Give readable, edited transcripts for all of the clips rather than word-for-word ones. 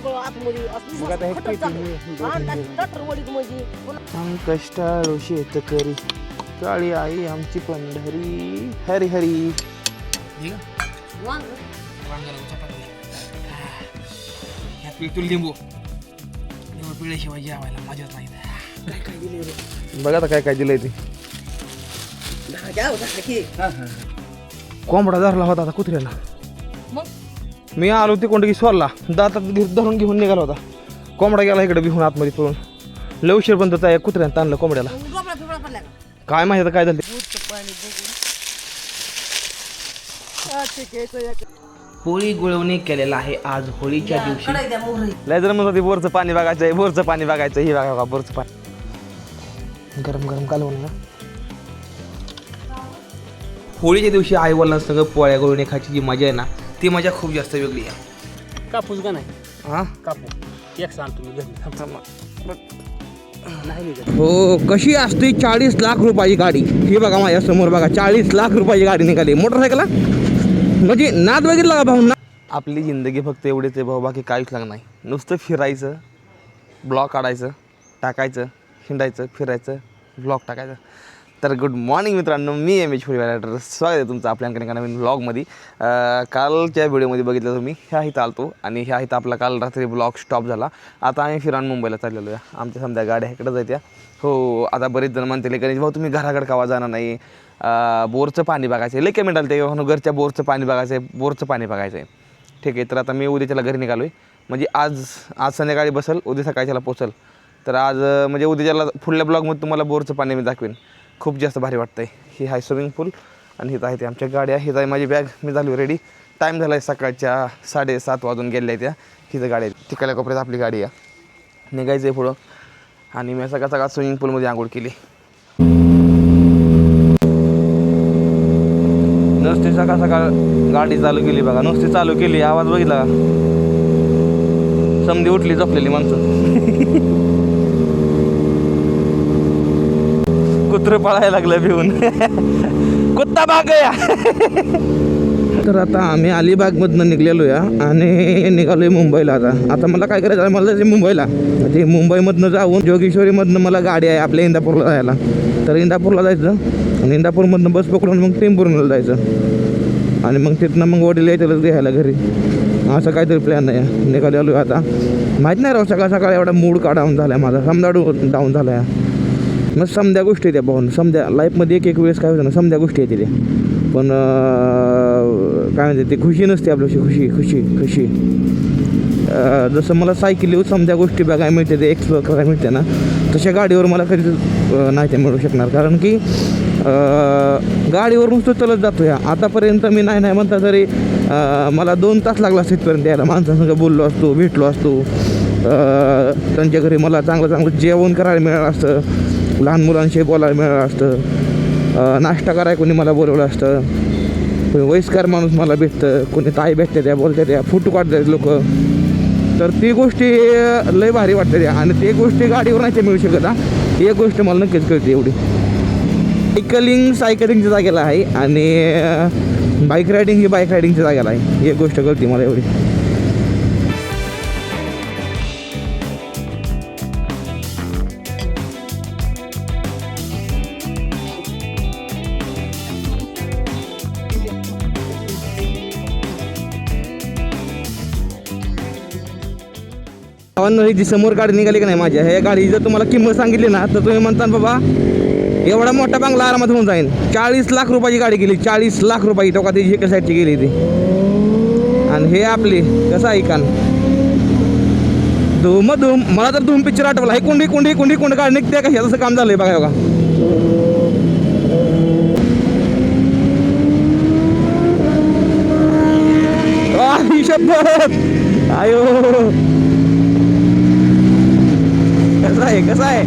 मोकळं आतमध्ये असं मग आता हे खटत किती जातं. मी- आणि त्यात टटरवडीत म्हणजे पुन्हा कष्टाळू शेतकरी काळी आई आमची पंढरी हरी हरी. वांग लिंबू पिळ्याशिवाय जेवायला मजाच नाही. काय काय दिले रे बघा आता काय काय दिलंय ते. घ्या हो, झालं की. कोंबडा धरला होता आता कुत्र्याला. मग मी आलो ती कोंडगी सोरला दातात धरून घेऊन निघाला होता. कोंबडा गेला इकडे बिहून आतमध्ये पळून. लय उशीर पण त्या कुत्र्यानं ताणलं कोंबड्याला. डोबळा फिबळा पडला का काय माहिती आता काय झालं. दूधचं पाणी बघून ठीक आहे होळी गुळवणी केलेला आहे आज होळीच्या दिवशी. कढई द्या मोहरी. लय जर म्हणत होती बोरचं पाणी बघायचं आहे, बोरचं पाणी बघायचं ही बघा बोरचं पाणी गरम गरम कालवण ना. होळीच्या दिवशी आई वडिलांसंग पोळ्या गुळवणी खायची जी मजा आहे ना ती मजा खूप जास्त वेगळी आहे. कापूस का नाही हां कापूस एक सांग तुम्ही घरी नाही हो कशी असते 40 लाख रुपयाची गाडी. ही बघा माझ्या समोर बघा 40 लाख रुपयाची गाडी निघाली मोटरसायकलला. म्हणजे नाद बघितला का भाऊ ना. आपली जिंदगी फक्त एवढेच आहे भाऊ, बाकी काहीच लागत नाही. नुसतं फिरायचं, ब्लॉग काढायचं, टाकायचं, हिंडायचं, फिरायचं, ब्लॉग टाकायचं. तर गुड मॉर्निंग मित्रांनो, मी एम एच रायडर. स्वागत आहे तुमचं आपल्या एका नवीन ब्लॉगमध्ये. कालच्या व्हिडिओमध्ये बघितलं तुम्ही ह्या इथं आलतो आणि ह्या इथं आपला काल रात्री ब्लॉग स्टॉप झाला. आता आम्ही फिरान मुंबईला चाललेलो आहे. आमच्या समजा गाड्या इकडं जायत्या. हो आता बरेच जण म्हणते गणेश भाऊ तुम्ही घराकडे कावा जाणार नाही, बोरचं पाणी बघायचं आहे. लई कमेंट आलं ते घरच्या बोरचं पाणी बघायचं आहे, बोरचं पाणी बघायचं आहे. ठीक आहे तर आता मी उद्याच्याला घरी निघालो आहे. म्हणजे आज संध्याकाळी बसल, उद्या सकाळच्याला पोचल. तर आज म्हणजे उद्याच्याला पुढल्या ब्लॉगमध्ये तुम्हाला बोरचं पाणी मी दाखवेन. खूप जास्त भारी वाटतं आहे. ही आहे स्विमिंग पूल आणि हिथं आहे ते आमच्या गाड्या. हिथं आहे माझी बॅग. मी झालो रेडी. टाईम झाला आहे सकाळच्या 7:30 वाजून गेलेल्या आहे त्या. हिथं गाडी आहे तिकडल्या कोपऱ्यात आपली गाडी आहे. निघायचं आहे पुढं. आणि मी सकाळ सकाळ स्विमिंग पूलमध्ये आंघोळ केली. नुसती सकाळ सकाळ गाडी चालू केली बघा, नुसती चालू केली. आवाज बघितला का? समधी उठली झोपलेली माणसं. कुत्रं पळायला लागलं भिवून. कुत्ता भाग या. तर आता आम्ही अलिबागमधनं निघलेलो या आणि निघालोय मुंबईला. आता मला काय करायचं आहे, मला जायचं मुंबईला. ते मुंबईमधनं जाऊन जोगेश्वरीमधनं मला गाडी आहे आपल्या इंदापूरला जायला. तर इंदापूरला जायचं आणि इंदापूरमधनं बस पकडून मग टेंभुर्णीला जायचं आणि मग तिथनं मग वडील यायचं घ्यायला घरी. असं काहीतरी प्लॅन आहे. निघालेलो आता माहीत नाही राव. सकाळ सकाळ एवढा मूड का डाऊन झाला आहे माझा, समजा डाऊन झाला आहे. मग समध्या गोष्टी त्या भाऊन समध्या लाईफमध्ये एक वेळेस काय होतं ना, समध्या गोष्टी येते ते. पण काय म्हणते ते खुशी नसते आपल्याशी. खुशी खुशी खुशी जसं मला सायकलीवर समध्या गोष्टी बघायला मिळते, ते एक्सप्लोर करायला मिळते ना, तशा गाडीवर मला कधीच नाही ते मिळू शकणार. कारण की गाडीवर नुसतं चलत जातो या. आतापर्यंत मी नाही म्हणता तरी मला 2 तास लागला असतं इथपर्यंत यायला. माणसांसंग बोललो असतो, भेटलो असतो. त्यांच्या घरी मला चांगलं जेवण करायला मिळालं असतं, लहान मुलांशी बोलायला मिळालं असतं, नाश्ता करायला कोणी मला बोलवलं असतं. कोणी वयस्कर माणूस मला भेटतं, कोणी ताई भेटते त्या बोलते त्या, फोटो काढतात लोक. तर ती गोष्टी लय भारी वाटते त्या. आणि ते गोष्टी गाडीवर नाही ते मिळू शकत. ही एक गोष्ट मला नक्कीच कळते एवढी. सायकलिंगच्या जागेला आहे आणि बाईक रायडिंगच्या जागेला आहे. ही एक गोष्ट कळते मला एवढी. ही जी समोर गाडी निघाली का नाही माझ्या, ह्या गाडी जर तुम्हाला किंमत सांगितली ना तर तुम्ही म्हणता बाबा एवढा मोठा बंगला आरामात होऊन जाईल. 40 लाख रुपयाची गाडी गेली. 40 लाख रुपये तो का ती एका साईडची गेली ती. आणि हे आपली कसं ऐकान धूम धूम. मला तर धूम पिक्चर आठवला. हे कुंडी कुंडी कुंडी कुंड गाडी निघते का, ह्याचं काम झालंय बघा बघा. आयो कसं आहे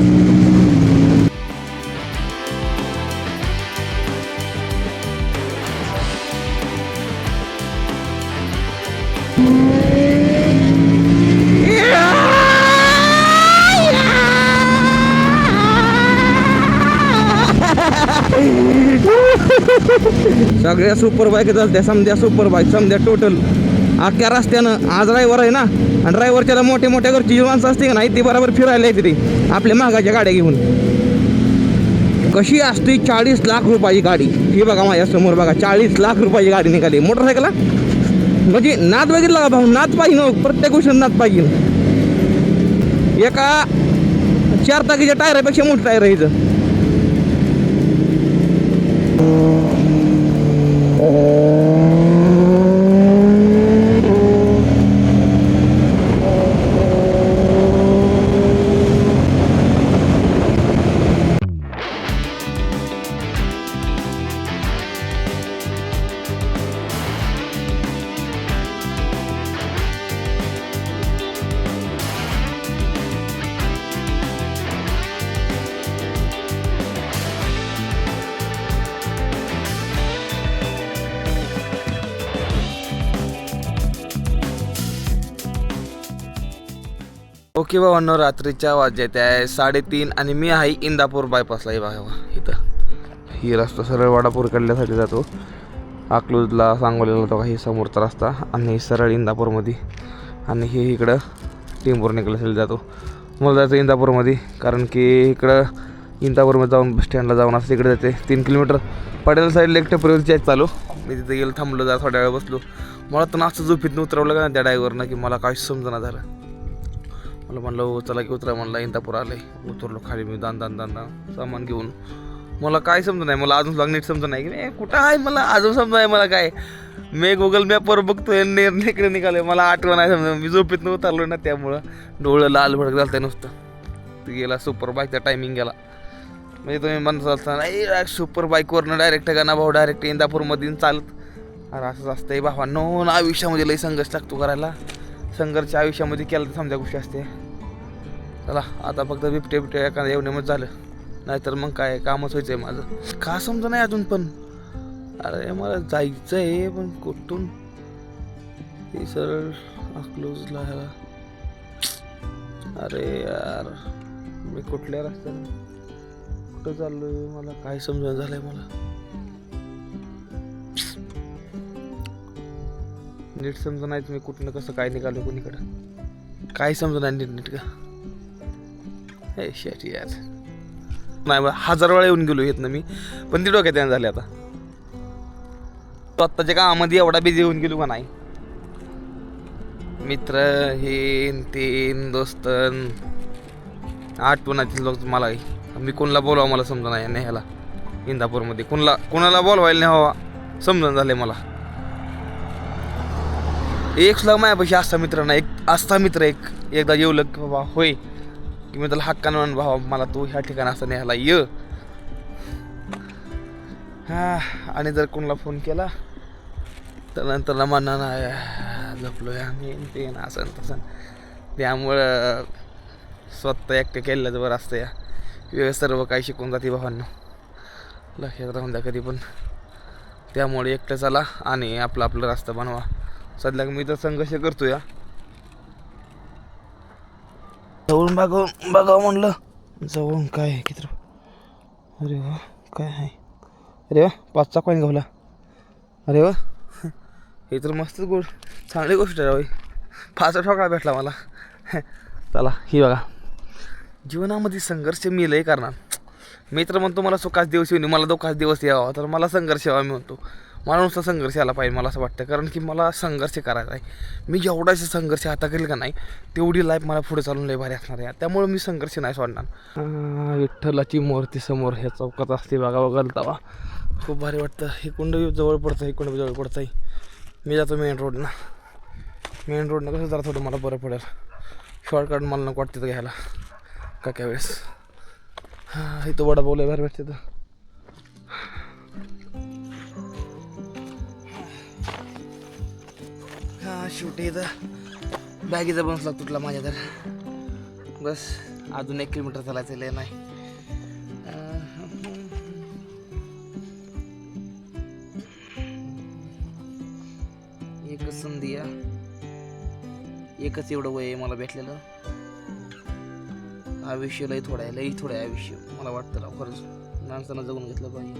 सगळ्या सुपर बाईक चालत्या. समध्या सुपर बाईक, समध्या टोटल अख्ख्या रस्त्यानं. आज ड्रायव्हर आहे ना, आणि ड्रायव्हरच्याला मोठ्या मोठ्या घरची जी माणसं असते का नाही ती बरोबर फिरायला येते ती आपल्या मागाच्या गाड्या घेऊन. कशी असते 40 लाख रुपयाची गाडी. ही बघा माझ्या समोर बघा, 40 लाख रुपयाची गाडी निघाली मोटरसायकलला. म्हणजे नाद बघितला का भाऊ, नाद पाहिजे, प्रत्येक गोष्टीत नाद पाहिजे. एका 4 टाकीच्या टायरापेक्षा मोठं टायर आहे इथं. ओके भावांनो, रात्रीच्या वाजत आहे 3:30 आणि मी आहे इंदापूर बायपासला. हे बघा इथं ही रस्ता सरळ वाडापूरकडल्यासाठी जातो. अकलूजला सांगोलीला जातो ही समोरचा रस्ता, आणि सरळ इंदापूरमध्ये. आणि हे इकडं टेंभूर निघल्यासाठी जातो. मला जायचं इंदापूरमध्ये, कारण की इकडं इंदापूरमध्ये जाऊन बस स्टँडला जाऊन असं तिकडे जाते 3 किलोमीटर. पडेल साईडला एक टपरीवरची आहे चालू. मी तिथे गेलो, थांबलो, जरा थोड्या वेळ बसलो. मला तर नाचं झोपीतनं उतरवलं का ना त्या ड्रायव्हरनं, की मला काहीच समजणं झालं. मला म्हणलं चला की उतरा, म्हणलं इंदापूर आलं आहे. उतरलो खाली मी दान सामान घेऊन. मला काय समजत नाही, मला अजून नीट समजत नाही की कुठं आहे, मला अजून समजत नाही मला काय. मी गुगल मॅपवर बघतोय, इकडे निघालोय, मला आठवण नाही समजा. मी झोपेतनं उतरलो ना, त्यामुळं डोळं लाल भडक झालं नुसतं. ते गेला सुपर बाईकचा टायमिंग गेला. म्हणजे तुम्ही म्हणत असता नाही सुपर बाईकवरनं डायरेक्ट गाणा भाऊ डायरेक्ट इंदापूरमधून चालत. अरे असंच असतंय भावांनो, आयुष्यामध्ये लई संघर्ष लागतो करायला. संघर्ष आयुष्यामध्ये केला तर समजा गोष्टी असते. चला आता फक्त बिबटे एखाद्या एवढ्यामध्ये झालं, नाहीतर मग काय कामच व्हायचं आहे माझं. का समजा नाही अजून पण. अरे मला जायचं आहे, पण कुठून हे सरळ अकलूजला ह्याला. अरे यार मी कुठल्या रस्त्याने कुठं चाललोय मला काय समजून झालंय. मला नीट समजा नाही तुम्ही कुठनं कसं काय निघालो कोणीकडं, काय समजा नाही नीट का. हे शेट यार नाही, 1000 वेळा येऊन गेलो येत ना मी, पण ती डोक्यात यायला झाले. आता स्वतःच्या कामामध्ये एवढा बिझी होऊन गेलो का नाही. मित्र हे तीन दोस्त आठवणातील लोक मला. मी कोणाला बोलावं मला समजा नाही ह्याला इंदापूरमध्ये. कोणाला बोलवायला नाही हवा समजून झालंय मला. एक सुद्धा माझ्यापाशी असा मित्र नाही. एकदा येऊलं की बाबा होय, की मी त्याला हक्कानं म्हण भावा मला तू ह्या ठिकाणी असं न्यायला ये. आणि जर कोणाला फोन केला तर नंतर म्हणणार नाही झोपलोय आम्ही ते असं तसं. त्यामुळं स्वतः एकटं केलेलं बरं असतं. या सर्व काही शिकून जाते भावांना, लक्षात राहून द्या कधी पण. त्यामुळे एकटं चला आणि आपलं रस्ता बनवा. सध्या मी तर संघर्ष करतो या जवळून बघावं म्हणलं. जवळून काय आहे किती. अरे वा काय आहे, अरे वा 5चा कॉईन गावला. अरे वा हे तर मस्तच गोड चांगली गोष्ट आहे. 5चा ठोकळा भेटला मला. चला ही बघा, जीवनामध्ये संघर्ष मी लय करणार. मी तर म्हणतो मला सुखाच दिवस येऊन मला दुःखाच दिवस यावा, तर मला संघर्ष यावा. मी म्हणतो मला नुसता संघर्ष आला पाहिजे मला असं वाटतं. कारण की मला संघर्ष करायचा आहे. मी जेवढाच संघर्ष आता केलं का नाही तेवढी लाईफ मला पुढे चालून लय भारी असणार आहे. त्यामुळे मी संघर्ष नाही सोडणार. विठ्ठलाची मूर्ती समोर ह्या चौकात असते बघा बघा. खूप भारी वाटतं. हे कुंड जवळ पडतं, हे कुंड जवळ पडतं. मी जातो मेन रोडनं कसं जरा थोडं मला बरं पडेल. शॉर्टकट मला नको वाटतं घ्यायला काय वेळेस. इथं वडापाव लय भारी भेटते. तर शेवटी इथं बॅगीचा बंसला तुटला माझ्या. तर बस अजून 1 किलोमीटर चालायचं लय नाही. एकच संधी एकच एवढं वय आहे मला भेटलेलं. आयुष्य लई थोडं आहे आयुष्य मला वाटतं ना. खरंच माणसानं जगून घेतलं पाहिजे.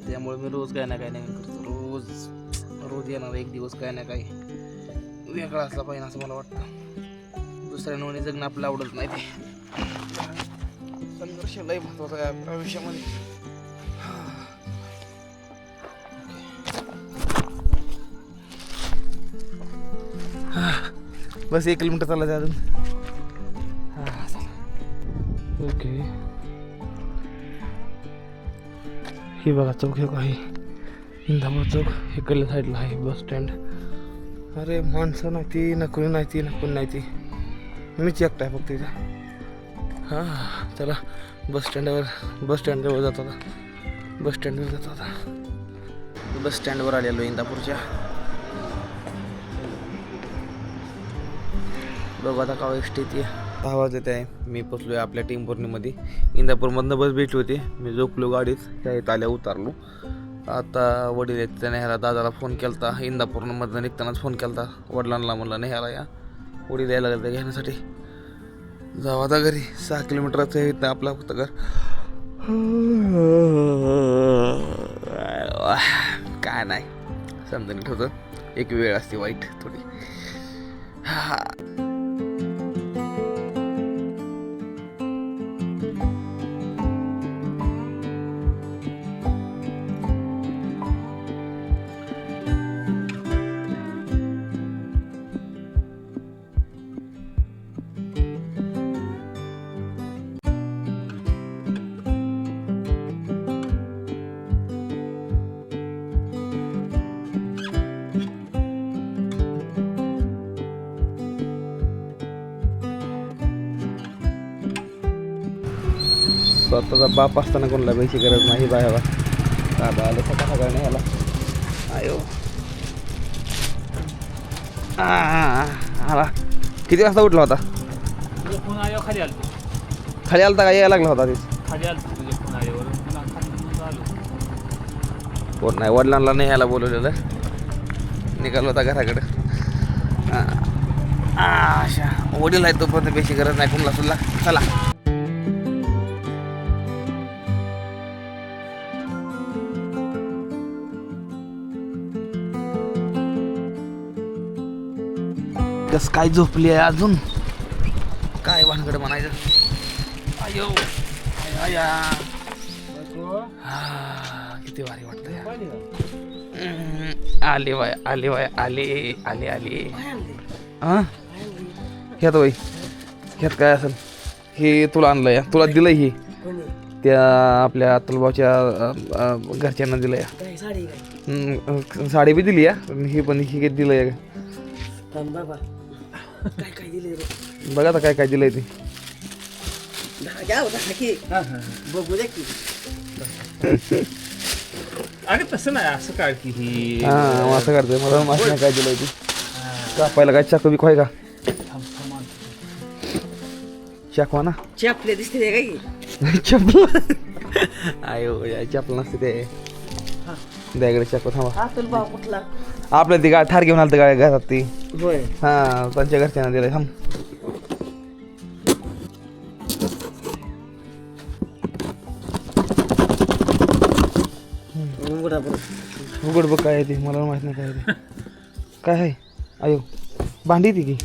त्यामुळे मी रोज काय ना काय करतो. रोज येणार एक दिवस काय ना काय वेगळा असला पाहिजे असं मला वाटतं. दुसऱ्या नवनी जगणं आपल्याला आवडत नाही ते. संघर्ष लय महत्वाचा आहे आयुष्यामध्ये. बस 1 किलोमीटर चाललं अजून. ओके ही बघा चौक हे काही इंदापूर चौक इकडल्या साईडला आहे बस स्टँड. अरे माणसं नाही ती नकोणी नाही ती नकोणी नाही ती मीच एकटा आहे फक्त इथं. हां चला बस स्टँडवर जातो आता. बस स्टँडवर आलेलो इंदापूरच्या. बघू आता का एस टी येते. 6 वाजत आहे. मी पोचलो आहे आपल्या टीम पौर्णिमध्ये. इंदापूरमधनं बस भेटली होती. मी झोपलो गाडीत त्या इथं आल्या उतारलो. आता वडील आहेत त्याने ह्याला दादाला फोन केला होता. इंदापूरमधनं निघतानाच फोन केला होता वडिलांना. म्हणलं नाही ह्याला या वडील यायला लागलं घेण्यासाठी. जाऊ आता घरी. 6 किलोमीटरचं आहे इथं आपला फक्त घर. काय नाही समजून ठेवतं. एक वेळ असते वाईट थोडी. स्वतःचा बाप असताना कोणाला पैसे गरज नाही बाहेर. दादा आलं सकाळ सकाळ नाही आला. आयो आला. किती वाजता उठला होता? फोन आल्यावर खाली आलो. खाली आलता का यायला लागला होता तिथे? खाली आलो तुझे फोन आल्यावर पुन्हा खाली आलो. कोण नाही वडिलांना नाही यायला बोलवलेलं. निघालो होता घराकडं. अशा वडील आहे तोपर्यंत पैसे गरज नाही कोणाला सुद्धा. चला कस काय झोपली आहे अजून काय भानगड म्हणायचं. अयो किती भारी वाटतं. आले वाय आले वाय आले आले आले. हां ह्यात वय ह्यात काय असेल हे तुला आणलं या तुला दिलं हे त्या आपल्या अतुलभाऊच्या घरच्यांना दिलं या. साडी बी दिली या हे पण हे दिलं या. काय दिले बघा आता काय काय दिलंय ते. बघू दे की. अरे तसं नाही असं काय की ही हां असं करतोय मला माहिती नाही काय दिलंय ते. कापायला काय चाकू बिकू आहे का? चाकवा ना चपले दिसते काय चपल. आयो या चपल नसते ते द्याकडे चाकू. थांबा अतुल भाऊ कुठला? आपल्या ती गाडी ठार घेऊन आलं गाडी घरात ती. होय हां त्यांच्या घरच्यांना दिलंय. थांब उघड बघ काय आहे ते मला माहित नाही काय आहे ते. काय आहे? अयो भांडी ती की.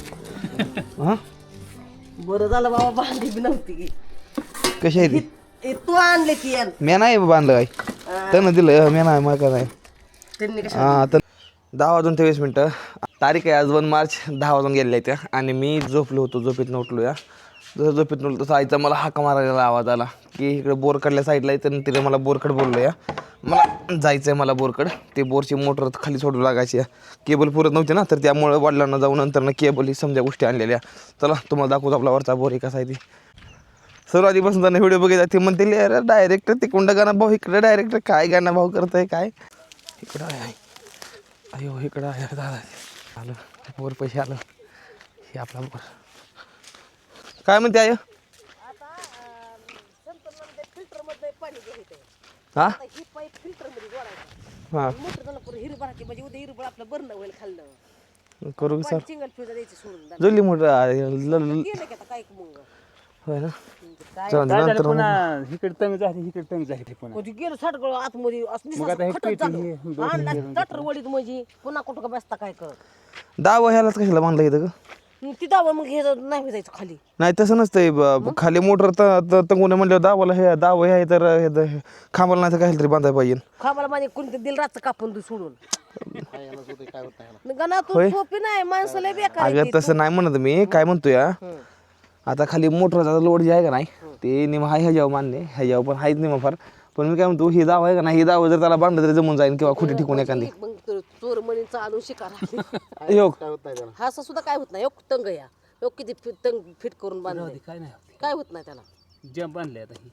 हां बरं झालं बाबा भांडी बी नव्हती की. कशी आहे ती? तू आणले ती यार. मी नाही बांधलं काय त्यानं दिलं. मी नाही मला काय नाही. त्यांनी हां तर 10:23 तारीख आहे आज 1 मार्च. 10 वाजून गेलेल्या त्या आणि मी झोपलो होतो. झोपेतनं उठलो या. जसं झोपेतनं उठलो तसं आईचा मला हाका मारायला आवाज आला की इकडे बोरकडल्या साईडला आहे. तर तिने मला बोरकड बोललो या. मला जायचं आहे मला बोरकड. ते बोरची मोटर खाली सोडू लागायची केबल पुरत नव्हती ना तर त्यामुळे वडिलांना जाऊन नंतर केबल ही समजा गोष्टी आणलेल्या. चला तुम्हाला दाखवतो आपला वरचा बोर कसा आहे ती. सर्व आधीपासून त्यांना व्हिडिओ बघितला ते म्हणतील अरे डायरेक्टर तिकडं गाणं भाऊ इकडे डायरेक्टर काय गाणं भाऊ करत आहे काय. इकडं आहे अयो इकडं आहे दादा आलं बोर पैसे आलं. हे आपला बोर काय म्हणते आय. हां हां करू की सर जुली मोठं होय ना काय चला काय झालं नंतर पुन्हा इकडे तंग झाली इकडे तंग झाली पुन्हा म्हणजे गेलो साठगळ आतमध्ये मग आता हे पेटी झालं हे दोन आणला चटर वडीत म्हणजे पुन्हा कुठं का बसता काय करत दावा ह्यालाच कशाला बांधलं इथं ग ती दावा मग हे नाही जायचं खाली नाही तसं नसतंय खाली मोटर तंगून म्हणल्यावर दावाला हे दावा हे तर हे खांबाला नाही तर काही तरी बांधायला पाहिजे खाबाला माझे कोणते दिल रातचं कापून सोडून गणा तू सोपी नाही माणसाला बेकार अगं तसं नाही म्हणत मी काय म्हणतोय आता खाली मोटरचा लोड जे आहे का नाही ते निम हाय ह्याच्यावर मान्य ह्याच्यावर पण हायच निम फार पण मी काय म्हणतो ही दाव आहे का नाही ही दाव जर त्याला बांधलं तरी जमून जाईल किंवा खोटी ठिकून एखादी मग चोर म्हणे चालून शिकार योग हा असं सुद्धा काय होत नाही योग तंग या योग किती तंग फिट करून बांधले काय नाही होत. काय होत नाही त्याला जंप आणले आता ही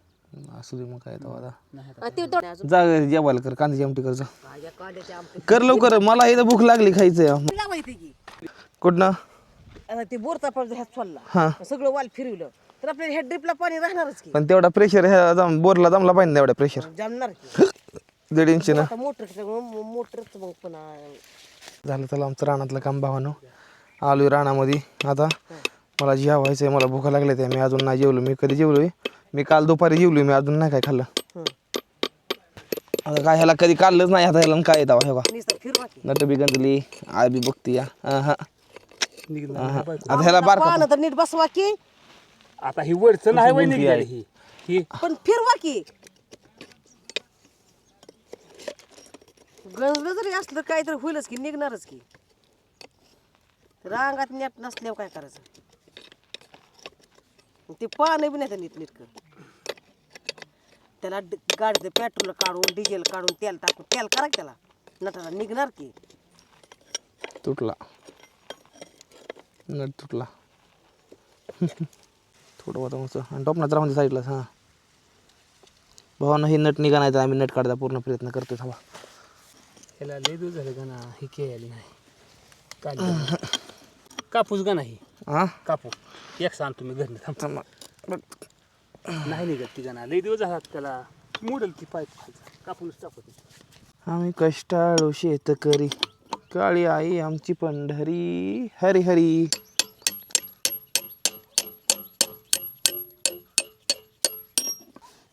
असू दे मग काय तो आता आणि ते तेवढं अजून जा जेवायला कर कांद्याची आमटी कर जा माझ्या कांद्याचे आमटे कर लवकर मला इथं भूक लागली खायचं लावायचे की कुठनं आता ते बोरचा पाऊस ह्यात हा. सोडला सगळं वाल फिरवलं तर आपल्याला ह्या ड्रिपला पाणी राहणारच की पण तेवढा प्रेशर ह्या बोरला जमला पाहिजे ना एवढा प्रेशर जमणार की 1.5 इंची ना आता मोटरच मग पुन्हा झालं त्याला आमचं रानातलं काम भावानं आलोय रानामध्ये आता मला जेवायचं आहे मला भूका लागल्या त्या मी अजून नाही जेवलो मी कधी जेवलोय मी काल दुपारी जेवलोय मी अजून नाही काय खाल्लं आता काय ह्याला कधी काढलंच नाही आता ह्याला काय येतं हे बा नुसतं फिरवा की नट बी गंजली आय बी बघती या आता ह्याला बारका पाहणं तर नीट बसवा की आता ही वरचं नाही वय निघाली ही ही पण फिरवा की गंजलं जरी असलं काय तर होईलच की निघणारच की रांगात नेट नसल्यावर काय करायचं ते पाणी बी नाही नीट नीटकं त्याला गाडीचं पेट्रोल काढून डिझेल काढून तेल टाकून तेल करा की त्याला नटाला निघणार की तुटला नट तुटला थोडं होतं मस्त आणि टोपणात राहून साईडला हां भावानं हे नट निघा नाही तर आम्ही नट काढता पूर्ण प्रयत्न करतो हवा त्याला लय दिवस झाले का ना ही केली नाही काढली कापूस का नाही हां कापूस एक सांग तुम्ही घरने थांबता नाही निघत ती गाणं लय दिवस झाला त्याला मोडल ती पाईप खायचा कापूस टाकत आम्ही कष्टाळू शेतकरी काळी आई आमची पंढरी हरी हरी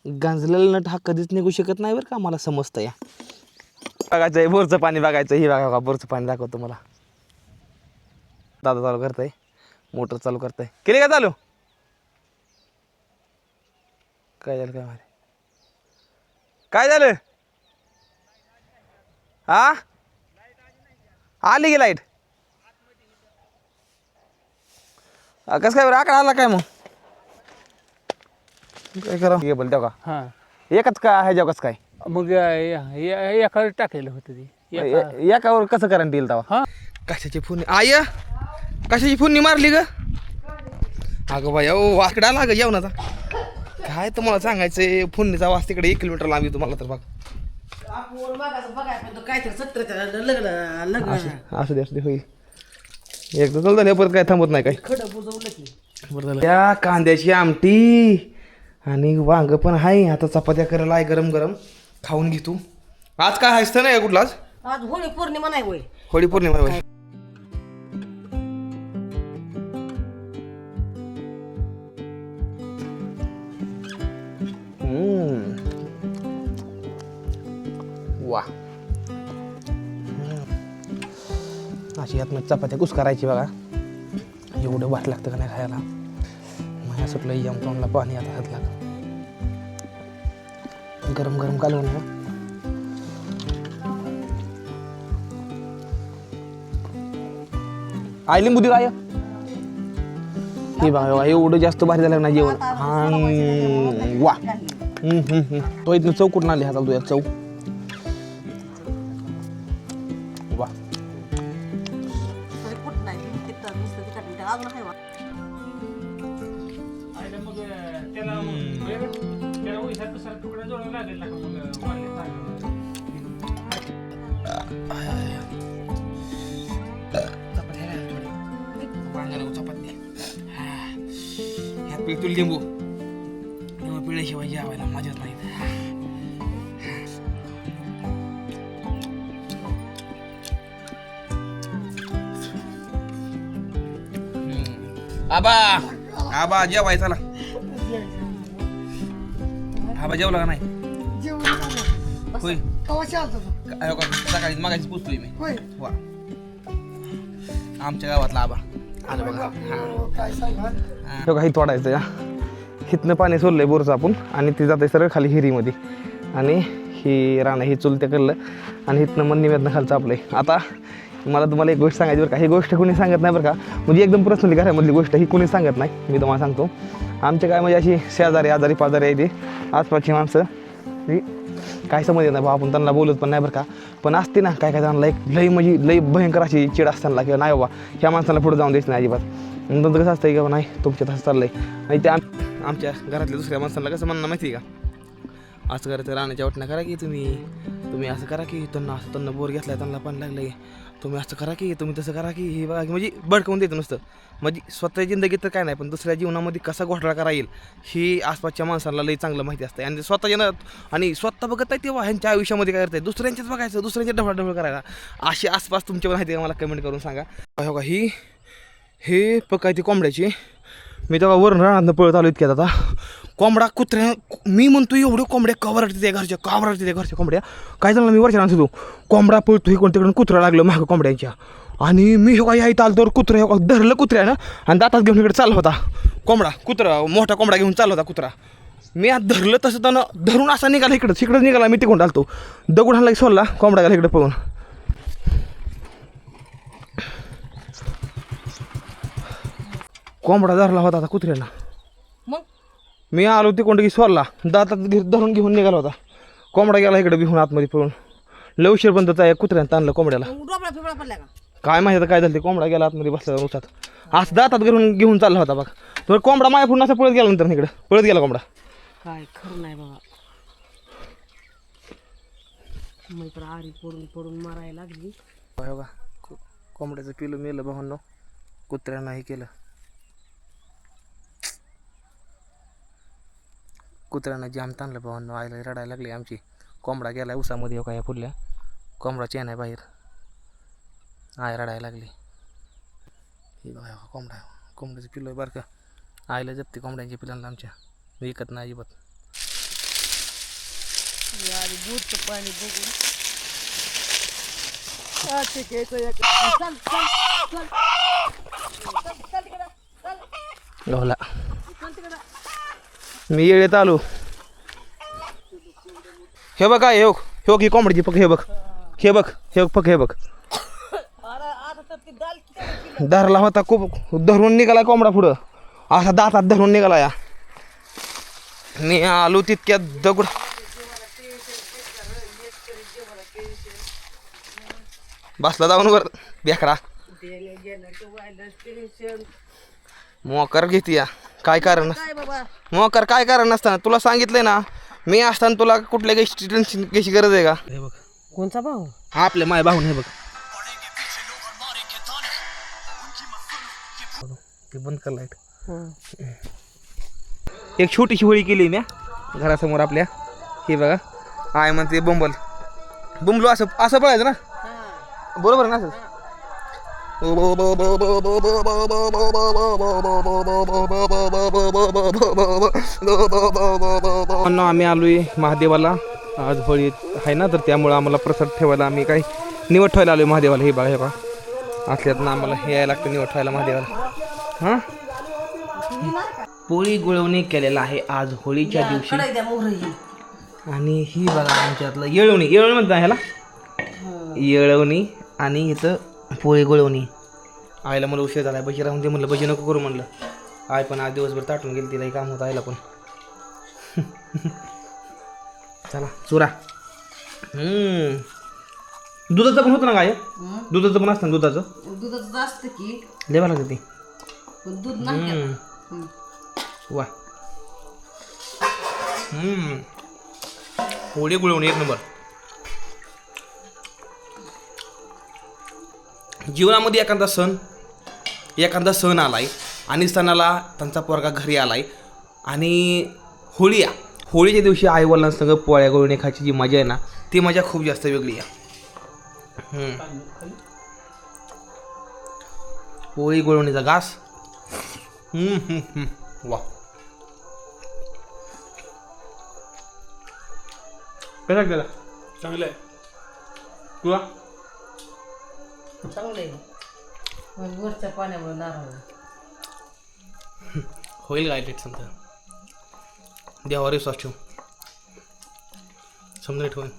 गांजलेला नट हा कधीच निघू शकत नाही बरं का मला समजतं या बघायचं आहे बोरचं पाणी बघायचं हे बघा का बोरचं पाणी दाखवतो मला दादा चालू करताय मोटर चालू करताय केली का चालू काय झालं काय मारे काय झालं हा आली की लाईट कसं काय बरं आकडा आला काय मग काय करा बोल तेव्हा का हां एकच का ह्याच्या कसं काय मग एकावर टाकायला होतं ते एकावर कसं करंट येईल तेव्हा हां कशाची फोन आय कशाची फोननी मारली ग अगं बाई ओ वाकडा लाग जेवणाचा काय तुम्हाला सांगायचंय फोननीचा वास तिकडे 1 किलोमीटर लांब तुम्हाला तर बघ काय तर सत्र लग्न असू दे होईल एकदा चालू झालं परत काय थांबत नाही काय खडं बुजवलं की बरं झालं त्या कांद्याची आमटी आणि वांग पण आहे आता चपात्या करायला आहे गरम गरम खाऊन घे तू आज काय असतं नाही कुठला आज आज होळी पौर्णिमा नाही होय होळी पौर्णिमा होय वा अशी यातनं चपात्या कुस करायची बघा एवढं भारी लागतं का नाही खायला माझ्या सुटलं यम तोंडला पाणी आता हात लाग गरम गरम कालवून ना आई लिंबू दे काय हे बघा एवढं जास्त भारी झालं ना जेवण हा वा तो इथनं चौक कुठून आली हाताला तुझ्या चौक वा कुठं नाही नुसतं तिखट अजून आहे वा. मग त्याला उशात दुसरा तुकडा जोडायला लागेल ना मग पिळतून लिंबू किंवा पिळ्याशिवाय जेवायला मजाच नाही आबा आबा जेवाय चला हा जेवला का नाही? जेवण झालं. होय. कवाशी आलता तू? काय हो का, सकाळी मागाशीच पोचतोय मी. होय. वा आमच्या गावातला आबा आलं बघा. हो, काय सांगा. हे काही तोडायचं या हिथनं पाणी सोडलंय बोरचं आपण आणि ते जाते सरळ खाली हिरीमध्ये आणि ही राणं ही चुलत्या करलं आणि हिथनं मन निवेदन खालचं आपलंय. आता मला तुम्हाला एक गोष्ट सांगायची बरं का, ही गोष्ट कोणी सांगत नाही बरं का, म्हणजे एकदम पर्सनली घरामधली गोष्ट ही कोणी सांगत नाही. मी तुम्हाला सांगतो आमच्या काय म्हणजे अशी शेजारी आजारी पाजारी आहे ते आसपासची माणसं ही काय समज नाही बा, आपण त्यांना बोलत पण नाही बरं का, पण असते ना काय काय त्यांना एक लई म्हणजे लई भयंकर अशी चिड असताना किंवा नाही बाबा ह्या माणसाला पुढे जाऊन द्यायचं नाही अजिबात. नंतर कसं असतं की बाबा नाही तुमच्या तसं चाललंय आणि ते आमच्या घरातल्या दुसऱ्या माणसांना कसं म्हणणं माहिती आहे का, असं करायचं रानाच्या वाटण्या करा की तुम्ही असं करा की त्यांना बोर घेतलाय त्यांना पाणी लागलंय, तुम्ही असं करा की तुम्ही तसं करा की हे बघा की म्हणजे भडकवून देतं नुसतं. म्हणजे स्वतःच्या जिंदगीत तर काय नाही पण दुसऱ्या जीवनामध्ये कसा घोटाळा करा येईल ही आसपासच्या माणसांना लई चांगलं माहिती असतं आणि स्वतःच्या आणि स्वतः बघत आहे तेव्हा ह्यांच्या आयुष्यामध्ये काय करताय दुसऱ्यांच्याच बघायचं, दुसऱ्यांच्या ढवळाढवळ करायला. अशी आसपास तुमच्या माहिती आहे मला कमेंट करून सांगा. हो का हे पकाय ती कोंबड्याची मी तेव्हा वरून रानातनं पळत आलो इतक्यात. आता कोंबडा कुत्र्या मी म्हणतो एवढे कोंबड्या कवरटते त्या घरच्या कोंबड्या काय झालं मी वरच्या राहतो कोंबडा पळतो इकडून तिकडून कुत्रा लागलं मागं कोंबड्यांच्या आणि मी हो काही आईत आलो तर कुत्रा धरलं कुत्र्यानं आणि दातात घेऊन इकडे चालला होता कुत्रा मोठा कोंबडा घेऊन चालला होता कुत्रा. मी आज धरलं तसं त्यानं धरून असा निघाला इकडं निघाला मी तिकडून आलतो दगड हाणला सोडला कोंबडा गेला इकडे पळून. कोंबडा धरला होता आता कुत्र्याला मग मी आलो तिकडून की सोडला दातात धरून घेऊन निघाला होता कोंबडा गेला इकडे बिहून आतमध्ये पळून. लय उशीर पण त्याचा कुत्र्यानं ताणलं कोंबड्याला डोबळा फिबळा पडला का? काय माहिती काय झालं ते कोंबडा गेला आतमध्ये बसला उसात असं दातात घेऊन चालला होता बघ तर कोंबडा माया पुढून असं पळत गेला नंतर इकडे पळत गेला कोंबडा. काय खरं नाही बाबा, मी तर आरी पडून मारायला लागली. बघा कोंबड्याचं पिलं मेलं भावांनो कुत्र्यानं हे केलं कुत्र्यानं जाम ताणलं भावांनो आईला रडायला लागली आमची. कोंबडा गेला उसामध्ये काय फुडल्या कोंबडा चेन आहे बाहेर आय रडायला लागली. हे बघा कोंबड्याचं पिल्लं बरं का आईला जपते कोंबड्यांच्या पिलांना आमच्या विकत नाही अजिबात. दूधचं पाणी बघून गवला मी येत आलो. हे बघ काय हे की कोंबडीची पक हे बघ धरला होता खूप धरून निघाला कोंबडा पुढं असा दातात धरून निघाला या मी आलो तितक्यात दगड बसला जाऊन वर बेकरा मोकर घेते या काय कारण मोकर काय कारण नसताना तुला सांगितलंय ना मी असताना तुला कुठल्या गोष्टी टेन्शन घ्यायची गरज आहे का. हे बघ कोणचा भाऊ? हा आपल्या माय भाऊन हे बघ ते बंद कर लाईट. एक छोटीशी होळी केली मी घरासमोर आपल्या हे बघा आय म्हणते बुंबलो असं पळायचं ना बरोबर ना असं आम्ही आलोय महादेवाला आज होळी आहे ना तर त्यामुळं आम्हाला प्रसाद ठेवायला आम्ही काही निवड ठेवायला आलोय महादेवाला. हे बघा असल्यात आम्हाला हे यायला लागतं निवड ठेवायला महादेवाला. हां पोळी गुळवणी केलेला आहे आज होळीच्या दिवशी आणि ही बघा आमच्यातलं येळवणी म्हणतात ह्याला येळवणी आणि इथं पोळी गुळवणी. आईला मला उशीर झाला बशी राहून ते म्हणलं बशी नको करू म्हणलं आय पण आज दिवसभर ताटून गेली तिला काम होतं आईला पण. चला चुरा दुधाचं पण होतं ना काय दुधाचं पण असतं ना दुधाचं असतं की लेवा लागतं ते दूध नाही वा पोळी गुळवणी एक नंबर. जीवनामध्ये एखादा सण आलाय आणि सणाला त्यांचा पोरगा घरी आलाय आणि होळीच्या दिवशी आईवडिलांसंग पोळ्या गुळवणी खायची जी मजा आहे ना ती मजा खूप जास्त वेगळी आहे. पोळी गुळवणीचा घास वा कसा गेला चांगलं आहे. तुला चांगलं आहे मग वरच्या पाण्यामुळे नारळ होईल काय लेट समजा देवावर विश्वास ठेवू समजा ठेवून